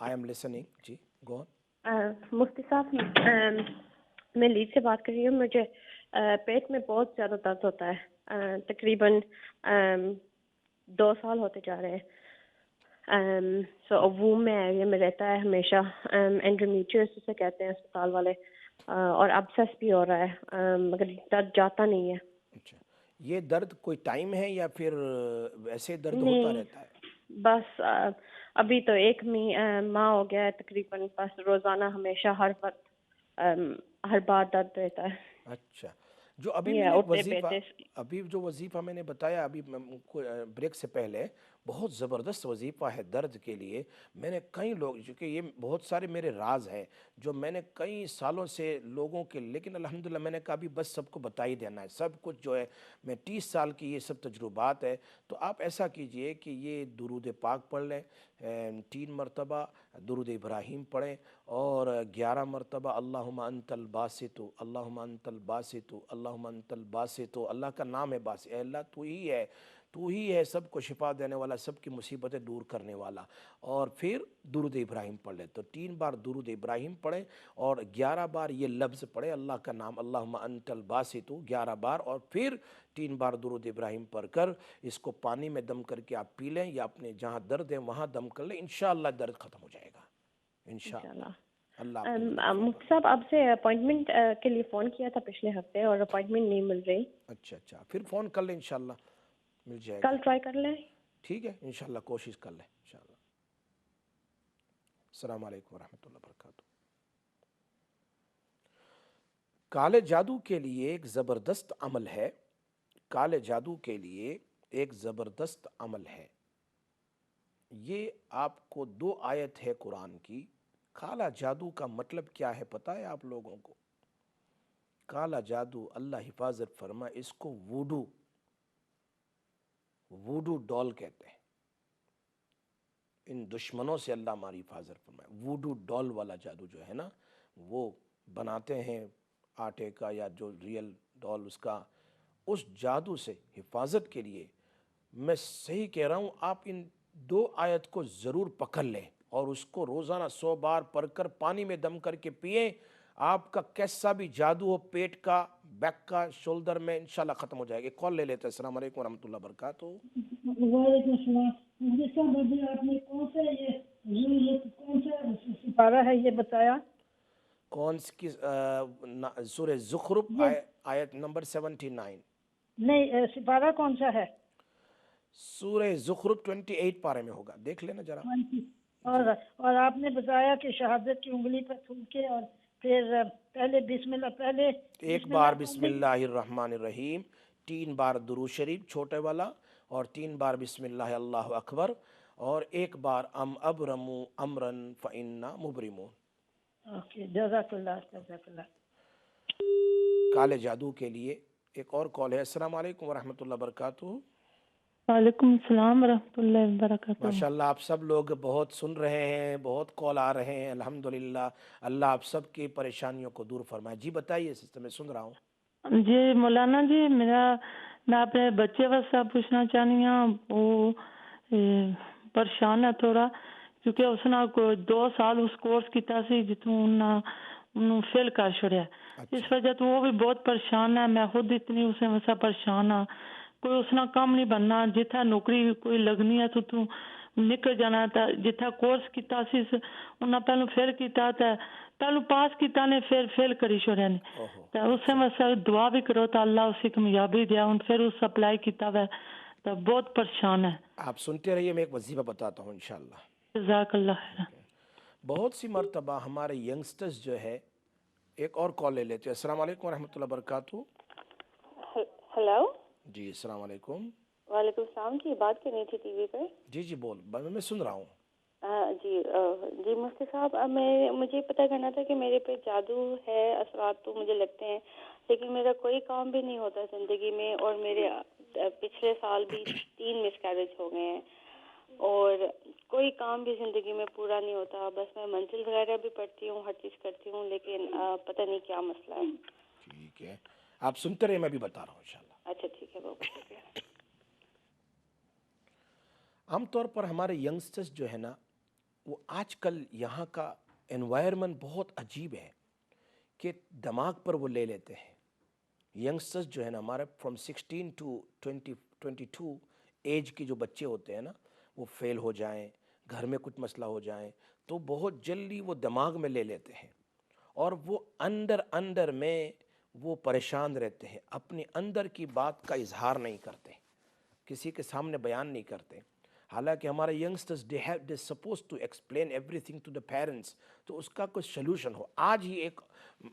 I am listening. G go on. مفتی صاحب میں لیڈ سے بات کر رہی ہوں. مجھے پیٹ میں بہت زیادہ درد ہوتا ہے, تقریباً 2 سال ہوتے جا رہے ہیں. سو ووم میں ایریا میں رہتا ہے ہمیشہ, انڈومیٹریوس جسے کہتے ہیں اسپتال والے, اور ابسس بھی ہو رہا ہے مگر درد جاتا نہیں ہے. اچھا, یہ درد کوئی ٹائم ہے یا پھر ویسے درد ہوتا رہتا ہے؟ بس ابھی تو 1 ماہ ہو گیا ہے تقریباً, بس روزانہ ہمیشہ ہر وقت ہر بار درد رہتا ہے. اچھا, جو ابھی ابھی جو وظیفہ میں نے بتایا ابھی بریک سے پہلے, بہت زبردست وظیفہ ہے درد کے لیے. میں نے کئی لوگ, چونکہ یہ بہت سارے میرے راز ہیں جو میں نے کئی سالوں سے لوگوں کے, لیکن الحمدللہ میں نے کہا بھی بس سب کو بتا ہی دینا ہے سب کچھ جو ہے. میں 30 سال کی یہ سب تجربات ہے. تو آپ ایسا کیجئے کہ یہ درود پاک پڑھ لیں, 3 مرتبہ درود ابراہیم پڑھیں, اور 11 مرتبہ اللہم انت الباسط, اللہم انت الباسط, اللہم انت الباسط. اللہ کا نام ہے باسط, اے اللہ تو ہی ہے سب کو شفا دینے والا, سب کی مصیبتیں دور کرنے والا. اور پھر درود ابراہیم پڑھ لیں. تو 3 بار درود ابراہیم پڑھیں اور 11 بار یہ لفظ پڑھیں, اللہ کا نام اللہم انت الباسط 11 بار, اور پھر 3 بار درود ابراہیم پڑھ کر اس کو پانی میں دم کر کے آپ پی لیں, یا اپنے جہاں درد ہے وہاں دم کر لیں. انشاءاللہ درد ختم ہو جائے گا انشاءاللہ. مفتی صاحب آپ سے اپوائنٹمنٹ کے لیے فون کیا تھا پچھلے ہفتے, اور اپوائنٹمنٹ نہیں مل رہی. اچھا, پھر فون کر لیں, انشاءاللہ مل جائے گا. کل ٹرائی کر لیں. ٹھیک ہے, انشاءاللہ کوشش کر لیں انشاءاللہ. السلام علیکم ورحمۃ اللہ وبرکاتہ. کالے جادو کے لیے ایک زبردست عمل ہے, کالے جادو کے لیے ایک زبردست عمل ہے. یہ آپ کو 2 آیت ہے قرآن کی. کالا جادو کا مطلب کیا ہے پتہ ہے آپ لوگوں کو؟ کالا جادو اللہ حفاظت فرمائے, اس کو ووڈو ڈال کہتے ہیں. ان دشمنوں سے اللہ ہماری حفاظت فرمائے. ووڈو ڈال والا جادو جو ہے نا, وہ بناتے ہیں آٹے کا یا جو ریئل ڈال اس کا, اس جادو سے حفاظت کے لیے میں صحیح کہہ رہا ہوں, آپ ان 2 آیت کو ضرور پکڑ لیں اور اس کو روزانہ 100 بار پڑھ کر پانی میں دم کر کے پئیں. آپ کا کیسا بھی جادو ہو, پیٹ کا, بیک کا, شولڈر میں, انشاءاللہ ختم ہو جائے گا. کال لے لیتے ہیں. السلام علیکم ورحمۃ اللہ وبرکاتہ. وعلیکم السلام. مجھے سب آپ نے کون سا سپارہ ہے یہ بتایا؟ کون سی سورہ زخرف آیت نمبر 79. نہیں, سپارہ کون سا ہے؟ سورہ زخرف 28 پارے میں ہوگا, دیکھ لینا ذرا. اور آپ نے بتایا کہ شہادت کی انگلی پر تھوکے اور پھر پہلے بسم اللہ, پہلے ایک بار بسم اللہ الرحمن الرحیم, 3 بار درود شریف چھوٹے والا, اور 3 بار بسم اللہ اللہ اکبر, اور 1 بار ابرمو امرن فإنا مبرمون. اوکے, جزاک اللہ. کالے جادو کے لیے ایک اور کال ہے. السلام علیکم ورحمۃ اللہ وبرکاتہ. وعلیکم السلام ورحمۃ اللہ وبرکاتہ. ماشاءاللہ آپ سب لوگ بہت سن رہے ہیں, بہت کال آ رہے ہیں, الحمدللہ. اللہ آپ سب کی پریشانیوں کو دور فرمائے. جی بتائیے سسٹر, میں سن رہا ہوں. جی مولانا جی, میں اپنے بچے واسطے پوچھنا چاہنی ہوں. وہ پریشان ہے تھوڑا, کیونکہ اس نے 2 سال اس کورس کیتا سی جتوں انہوں فیل کر چھڑیا. اس وجہ تو وہ بھی بہت پریشان ہے. میں خود اتنی اسے واسطے پریشان ہاں. کوئی اس نے کام نہیں بننا, جتھا نوکری کوئی لگنی ہے تو نکل جانا. جتھا کورس کیتا سی انہاں پہلو فیل کیتا, پہلو پاس کیتا نے پھر فیل کری چھوڑیا نے. تو اس واسطے دعا بھی کرو تو اللہ اسے کامیابی دیا. ان پھر اس اپلائی کیتا ہے تو بہت پریشان ہے. آپ سنتے رہیے, میں ایک وظیفہ بتاتا ہوں انشاءاللہ. جزاک اللہ خیر. بہت سی مرتبہ ہمارے ینگسٹرز جو ہے, ایک اور کال لے لیتے ہیں. السلام علیکم ورحمۃ اللہ وبرکاتہ. ہیلو. جی السلام علیکم. وعلیکم السلام. کی بات کرنی تھی ٹی وی پہ. جی بول, میں سن رہا ہوں. جی مفتی صاحب, مجھے پتہ کرنا تھا کہ میرے پہ جادو ہے. اثرات تو مجھے لگتے ہیں, لیکن میرا کوئی کام بھی نہیں ہوتا زندگی میں, اور میرے پچھلے سال بھی 3 مس کیریج ہو گئے ہیں, اور کوئی کام بھی زندگی میں پورا نہیں ہوتا. بس میں منزل وغیرہ بھی پڑھتی ہوں, ہر چیز کرتی ہوں, لیکن پتہ نہیں کیا مسئلہ ہے. ٹھیک ہے, آپ سنتے رہے, میں بھی بتا رہا ہوں انشاءاللہ. اچھا ٹھیک ہے, بہت شکریہ. عام طور پر ہمارے ینگسٹرز جو ہے نا, وہ آج کل یہاں کا انوائرمنٹ بہت عجیب ہے کہ دماغ پر وہ لے لیتے ہیں. ینگسٹرز جو ہے نا ہمارے فرام 16 ٹو 22 ایج کے جو بچے ہوتے ہیں نا وہ فیل ہو جائیں, گھر میں کچھ مسئلہ ہو جائیں تو بہت جلدی وہ دماغ میں لے لیتے ہیں اور وہ اندر میں وہ پریشان رہتے ہیں, اپنے اندر کی بات کا اظہار نہیں کرتے, کسی کے سامنے بیان نہیں کرتے. حالانکہ ہمارے youngsters they suppose to explain everything to the parents, تو اس کا کوئی سلوشن ہو. آج ہی ایک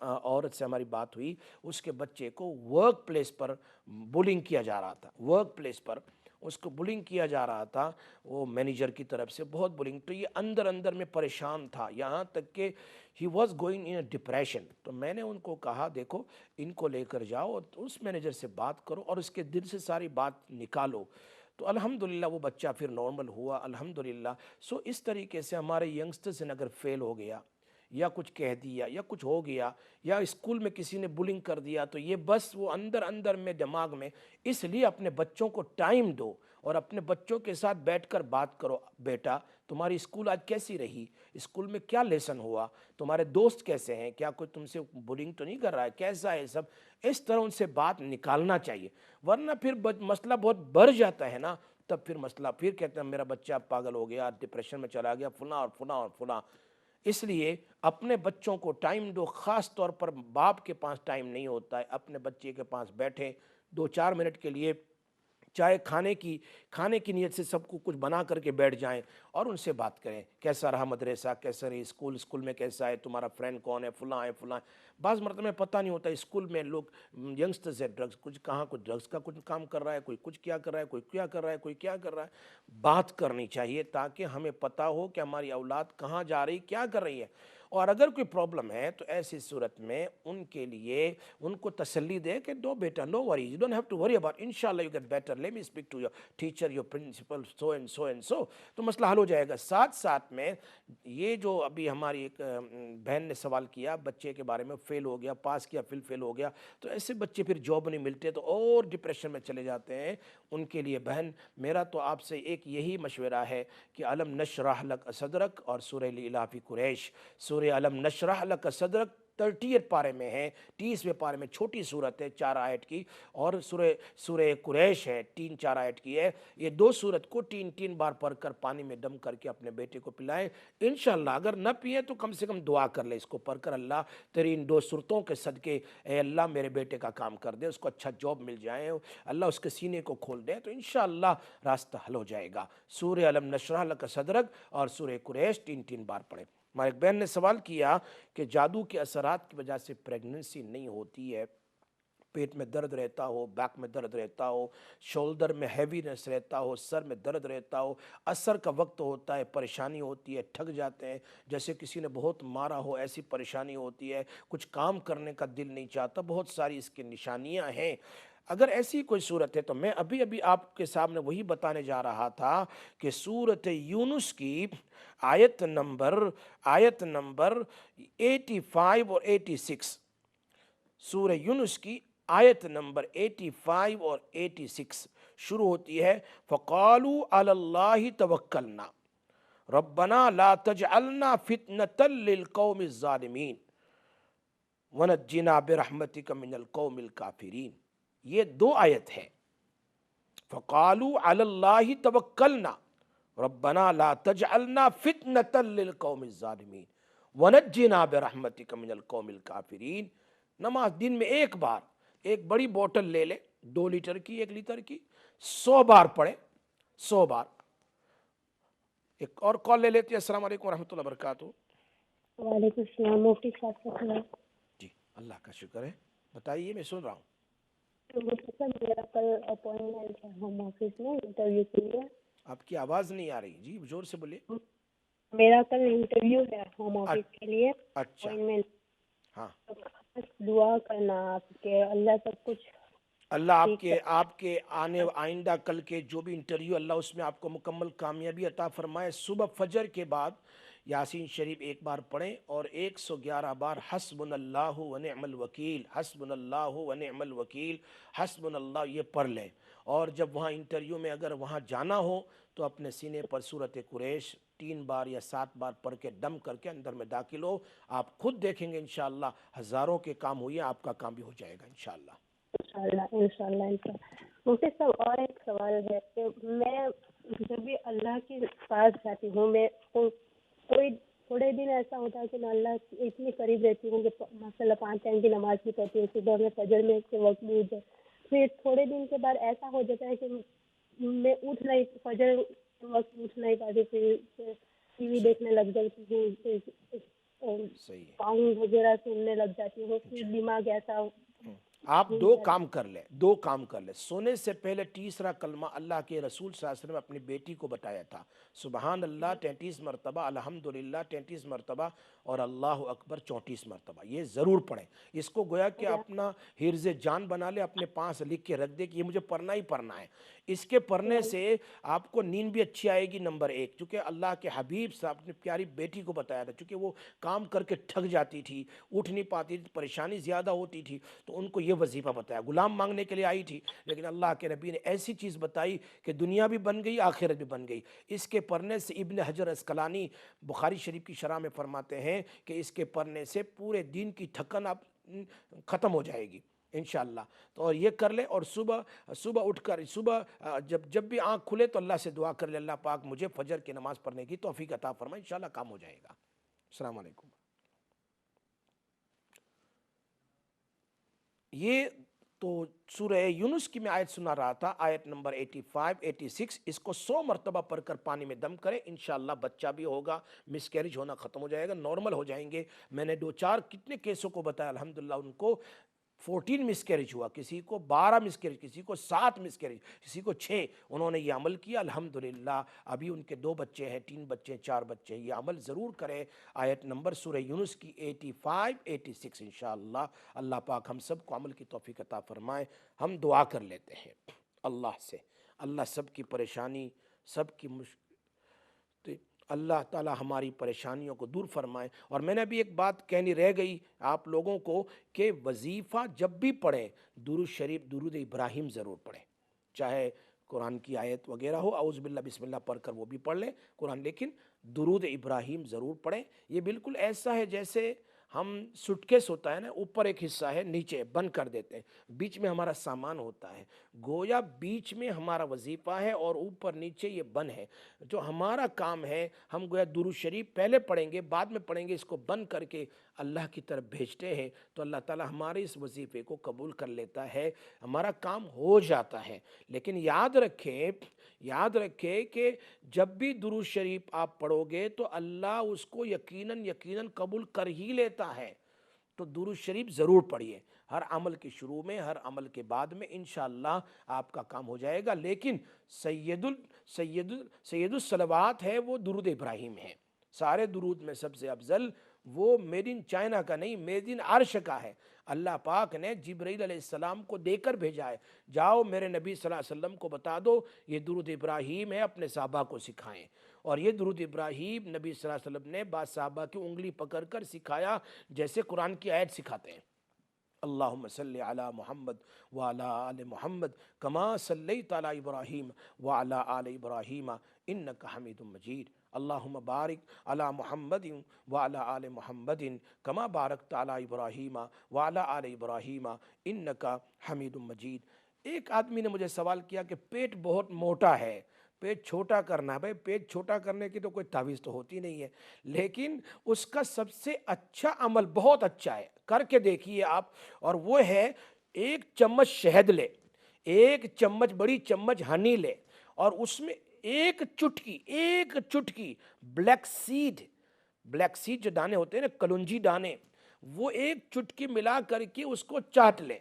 عورت سے ہماری بات ہوئی, اس کے بچے کو ورک پلیس پر بولنگ کیا جا رہا تھا, ورک پلیس پر اس کو بولنگ کیا جا رہا تھا, وہ مینیجر کی طرف سے بہت بولنگ. تو یہ اندر میں پریشان تھا, یہاں تک کہ he was going in a depression. تو میں نے ان کو کہا دیکھو ان کو لے کر جاؤ اور اس مینیجر سے بات کرو اور اس کے دل سے ساری بات نکالو. تو الحمدللہ وہ بچہ پھر نارمل ہوا الحمدللہ. سو اس طریقے سے ہمارے ینگسٹرز نے اگر فیل ہو گیا یا کچھ کہہ دیا یا کچھ ہو گیا یا اسکول میں کسی نے بولنگ کر دیا تو یہ بس وہ اندر میں دماغ میں. اس لیے اپنے بچوں کو ٹائم دو اور اپنے بچوں کے ساتھ بیٹھ کر بات کرو, بیٹا تمہاری اسکول آج کیسی رہی, اسکول میں کیا لیسن ہوا, تمہارے دوست کیسے ہیں, کیا کوئی تم سے بولنگ تو نہیں کر رہا ہے, کیسا ہے سب. اس طرح ان سے بات نکالنا چاہیے, ورنہ پھر مسئلہ بہت بڑھ جاتا ہے نا. تب پھر مسئلہ پھر کہتے ہیں میرا بچہ پاگل ہو گیا, ڈپریشن میں چلا گیا, فلاں. اس لیے اپنے بچوں کو ٹائم دو, خاص طور پر باپ کے پاس ٹائم نہیں ہوتا ہے, اپنے بچے کے پاس بیٹھیں 2-4 منٹ کے لیے, چاہے کھانے کی نیت سے سب کو کچھ بنا کر کے بیٹھ جائیں اور ان سے بات کریں, کیسا رہا مدرسہ, کیسا رہی اسکول میں کیسا ہے, تمہارا فرینڈ کون ہے, فلاں ہے. بعض مرتبہ پتہ نہیں ہوتا اسکول میں لوگ ینگسٹرز ہے ڈرگز, کچھ ڈرگز کا کچھ کام کر رہا ہے, کوئی کچھ کیا کر رہا ہے, کوئی کیا کر رہا ہے. بات کرنی چاہیے تاکہ ہمیں پتہ ہو کہ ہماری اولاد کہاں جا رہی, کیا کر رہی ہے. اور اگر کوئی پرابلم ہے تو ایسی صورت میں ان کے لیے ان کو تسلی دے کہ دو بیٹا no worry, you don't have to worry about, انشاءاللہ you get better, let me speak to your teacher, your principal, so and so. تو مسئلہ حل ہو جائے گا. ساتھ میں یہ جو ابھی ہماری ایک بہن نے سوال کیا بچے کے بارے میں, فیل ہو گیا, پاس کیا, فیل ہو گیا, تو ایسے بچے پھر جاب نہیں ملتے تو اور ڈپریشن میں چلے جاتے ہیں. ان کے لیے بہن میرا تو آپ سے ایک یہی مشورہ ہے کہ علم نشرح لک صدرک اور سورہ لإلاف قریش, سورہ علم نشرح لک صدرک 30 پارے میں ہے, 30ویں پارے میں چھوٹی صورت ہے 4 آیت کی, اور سورہ قریش ہے 3-4 آیت کی ہے. یہ 2 صورت کو 3 بار پڑھ کر پانی میں دم کر کے اپنے بیٹے کو پلائیں. انشاءاللہ اگر نہ پیے تو کم سے کم دعا کر لے اس کو پڑھ کر, اللہ تیری ان 2 صورتوں کے صدقے اے اللہ میرے بیٹے کا کام کر دے, اس کو اچھا جاب مل جائے, اللہ اس کے سینے کو کھول دے, تو انشاءاللہ راستہ حل ہو جائے گا. سورہ علم نشرح لک صدرک اور سورہ قریش 3 بار پڑھیں. ہمارے ایک بہن نے سوال کیا کہ جادو کے اثرات کی وجہ سے پریگننسی نہیں ہوتی ہے, پیٹ میں درد رہتا ہو, بیک میں درد رہتا ہو, شولڈر میں ہیوینس رہتا ہو, سر میں درد رہتا ہو, اثر کا وقت ہوتا ہے, پریشانی ہوتی ہے, تھک جاتے ہیں, جیسے کسی نے بہت مارا ہو ایسی پریشانی ہوتی ہے, کچھ کام کرنے کا دل نہیں چاہتا, بہت ساری اس کی نشانیاں ہیں. اگر ایسی کوئی صورت ہے تو میں ابھی آپ کے سامنے وہی بتانے جا رہا تھا کہ سورۃ یونس کی آیت نمبر 85 اور 86, سورہ یونس کی آیت نمبر 85 اور 86 شروع ہوتی ہے, فَقَالُوا عَلَى اللَّهِ تَوَكَّلْنَا رَبَّنَا لَا تَجْعَلْنَا فِتْنَةً لِلْقَوْمِ الظَّالِمِينَ وَنَجِّنَا بِرَحْمَتِكَ مِنَ الْقَوْمِ الْكَافِرِينَ. یہ 2 آیت ہے. فَقَالُوا عَلَى اللَّهِ تَوَكَّلْنَا رَبَّنَا لَا تَجْعَلْنَا فِتْنَةً لِلْقَوْمِ الظَّالِمِينَ وَنَجِّنَا بِرَحْمَتِكَ مِنَ الْقَوْمِ الْكَافِرِينَ. نماز دن میں ایک بار, ایک بڑی بوٹل لے لے, 2 لیٹر کی, 1 لیٹر کی, 100 بار پڑھے, 100 بار. ایک اور کال لے لیتے ہیں. السلام علیکم ورحمۃ اللہ وبرکاتہ. وعلیکم السلام. مفتی صاحب جی اللہ کا شکر ہے, بتائیے میں سن رہا ہوں. تو میرا کل اپوائنٹمنٹ ہے ہوم آفس میں انٹرویو کے لیے. آپ کی آواز نہیں آ رہی, جی زور سے بولیے. میرا کل انٹرویو ہے ہوم آفس کے لیے. اچھا, ہاں. دعا کرنا آپ کے, اللہ سب کچھ, اللہ آپ کے آئندہ کل کے جو بھی انٹرویو, اللہ اس میں آپ کو مکمل کامیابی عطا فرمائے. صبح فجر کے بعد یاسین شریف 1 بار پڑھیں اور 111 بار حسبنا اللہ ونعم الوکیل, حسبنا اللہ ونعم الوکیل, حسبنا اللہ, یہ پڑھ لیں. اور جب وہاں انٹرویو میں اگر وہاں جانا ہو تو اپنے سینے پر سورۃ قریش 3 بار یا 7 بار پڑھ کے دم کر کے اندر میں داخل ہو, آپ خود دیکھیں گے انشاءاللہ ہزاروں کے کام ہوئے, آپ کا کام بھی ہو جائے گا انشاءاللہ. انشاءاللہ. مفتی صاحب اور ایک سوال ہے کہ میں جب بھی اللہ کے پاس جاتی ہوں, میں کوئی تھوڑے دن ایسا ہوتا ہے کہ میں اللہ کے اتنی قریب رہتی ہوں کہ ماشاءاللہ 5 ٹائم کی نماز بھی پڑھتی ہوں, صبح میں فجر میں کے وقت بھی اٹھ جائے. پھر تھوڑے دن کے بعد ایسا ہو جاتا ہے کہ میں فجر کے وقت اٹھ نہیں پاتی, پھر ٹی وی دیکھنے لگ جاتی ہوں, سانگ وغیرہ سننے لگ جاتی ہوں, پھر دماغ ایسا. آپ دو کام کر لیں. سونے سے پہلے تیسرا کلمہ اللہ کے رسول صلی اللہ علیہ وسلم نے اپنی بیٹی کو بتایا تھا, سبحان اللہ 33 مرتبہ, الحمدللہ 33 مرتبہ اور اللہ اکبر 34 مرتبہ. یہ ضرور پڑھیں. اس کو گویا کہ اپنا حرز جان بنا لے, اپنے پاس لکھ کے رکھ دے کہ یہ مجھے پڑھنا ہی پڑھنا ہے. اس کے پڑھنے سے آپ کو نیند بھی اچھی آئے گی. نمبر 1, چونکہ اللہ کے حبیب صاحب نے پیاری بیٹی کو بتایا تھا, چونکہ وہ کام کر کے تھک جاتی تھی, اٹھ نہیں پاتی تھی, پریشانی زیادہ ہوتی تھی, تو ان کو یہ وظیفہ بتایا. غلام مانگنے کے لیے آئی تھی, لیکن اللہ کے نبی نے ایسی چیز بتائی کہ دنیا بھی بن گئی, آخرت بھی بن گئی. اس کے پڑھنے سے ابن حجر اسقلانی بخاری شریف کی شرح میں فرماتے ہیں کہ اس کے پڑھنے سے پورے دین کی تھکن اب ختم ہو جائے گی انشاءاللہ. تو اور یہ کر لے, اور صبح اٹھ کر جب بھی آنکھ کھلے تو اللہ سے دعا کر لے, اللہ پاک مجھے فجر کی نماز پڑھنے کی توفیق عطا فرمائے, انشاءاللہ کام ہو جائے گا. السلام علیکم. یہ تو سورہ یونس کی میں آیت سنا رہا تھا, آیت نمبر 85 86. اس کو 100 مرتبہ پڑھ کر پانی میں دم کریں, انشاءاللہ بچہ بھی ہوگا, مس کیریج ہونا ختم ہو جائے گا, نارمل ہو جائیں گے. میں نے 2-4 کتنے کیسوں کو بتایا, الحمدللہ ان کو 14 مس کیریج ہوا, کسی کو 12 مس کیریج, کسی کو 7 مس کیریج, کسی کو 6. انہوں نے یہ عمل کیا الحمدللہ. ابھی ان کے 2 بچے ہیں, 3 بچے ہیں, 4 بچے ہیں. یہ عمل ضرور کریں. آیت نمبر سورہ یونس کی 85 86 انشاءاللہ. اللہ پاک ہم سب کو عمل کی توفیق عطا فرمائے. ہم دعا کر لیتے ہیں اللہ سے, اللہ سب کی پریشانی, سب کی اللہ تعالی ہماری پریشانیوں کو دور فرمائے. اور میں نے ابھی ایک بات کہنی رہ گئی آپ لوگوں کو کہ وظیفہ جب بھی پڑھیں درود شریف, درود ابراہیم ضرور پڑھیں, چاہے قرآن کی آیت وغیرہ ہو, اعوذ باللہ بسم اللہ پڑھ کر وہ بھی پڑھ لیں قرآن, لیکن درود ابراہیم ضرور پڑھیں. یہ بالکل ایسا ہے جیسے ہم سوٹکیس ہوتا ہے نا, اوپر ایک حصہ ہے, نیچے بند کر دیتے ہیں, بیچ میں ہمارا سامان ہوتا ہے. گویا بیچ میں ہمارا وظیفہ ہے اور اوپر نیچے یہ بند ہے. جو ہمارا کام ہے, ہم گویا درود شریف پہلے پڑھیں گے, بعد میں پڑھیں گے, اس کو بند کر کے اللہ کی طرف بھیجتے ہیں, تو اللہ تعالی ہمارے اس وظیفے کو قبول کر لیتا ہے, ہمارا کام ہو جاتا ہے. لیکن یاد رکھیں کہ جب بھی درود شریف آپ پڑھو گے تو اللہ اس کو یقیناً قبول کر ہی لیتا ہے. تو درود شریف ضرور پڑھیے, ہر عمل کے شروع میں, ہر عمل کے بعد میں, انشاءاللہ آپ کا کام ہو جائے گا. لیکن سید الصلوات ہے وہ درود ابراہیم ہے. سارے درود میں سب سے افضل وہ میڈ ان چائنا کا نہیں, میڈ ان عرش کا ہے. اللہ پاک نے جبرائیل علیہ السلام کو دے کر بھیجا ہے, جاؤ میرے نبی صلی اللہ علیہ وسلم کو بتا دو یہ درود ابراہیم ہے, اپنے صحابہ کو سکھائیں. اور یہ درود ابراہیم نبی صلی اللہ علیہ وسلم نے بعض صحابہ کی انگلی پکڑ کر سکھایا, جیسے قرآن کی آیت سکھاتے ہیں. اللہم صلی علی محمد وعلی آل محمد کما صلیت علی ابراہیم وعلی آل ابراہیم انک حمید مجید. اللہم بارک علی محمد وعلی آل محمد کما بارکت علی ابراہیم وعلی آل ابراہیم انک حمید مجید. ایک آدمی نے مجھے سوال کیا کہ پیٹ بہت موٹا ہے, پیٹ چھوٹا کرنا ہے. بھائی پیٹ چھوٹا کرنے کی تو کوئی تعویذ تو ہوتی نہیں ہے, لیکن اس کا سب سے اچھا عمل بہت اچھا ہے, کر کے دیکھیے آپ, اور وہ ہے 1 چمچ شہد لے, 1 چمچ بڑی چمچ ہنی لے, اور اس میں 1 چٹکی بلیک سیڈ جو دانے ہوتے ہیں نا, کلونجی دانے, وہ 1 چٹکی ملا کر کے اس کو چاٹ لیں.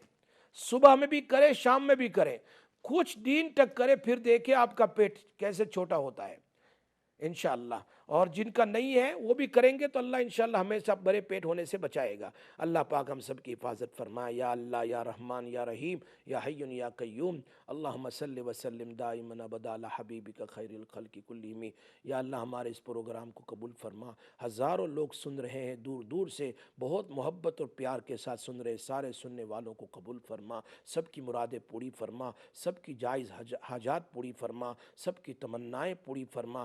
صبح میں بھی کرے, شام میں بھی کرے, کچھ دن تک کرے, پھر دیکھیں آپ کا پیٹ کیسے چھوٹا ہوتا ہے انشاءاللہ. اور جن کا نہیں ہے وہ بھی کریں گے تو اللہ انشاءاللہ ہمیشہ بڑے پیٹ ہونے سے بچائے گا. اللہ پاک ہم سب کی حفاظت فرمائے. یا اللہ یا رحمان یا رحیم یا حی یا قیوم. اللہم صلی وسلم دائما ابدا علی حبیبک خیر الخلق کلہم. یا اللہ ہمارے اس پروگرام کو قبول فرما. ہزاروں لوگ سن رہے ہیں, دور دور سے بہت محبت اور پیار کے ساتھ سن رہے, سارے سننے والوں کو قبول فرما, سب کی مرادیں پوری فرما, سب کی جائز حاجات پوری فرما, سب کی تمنائیں پوری فرما,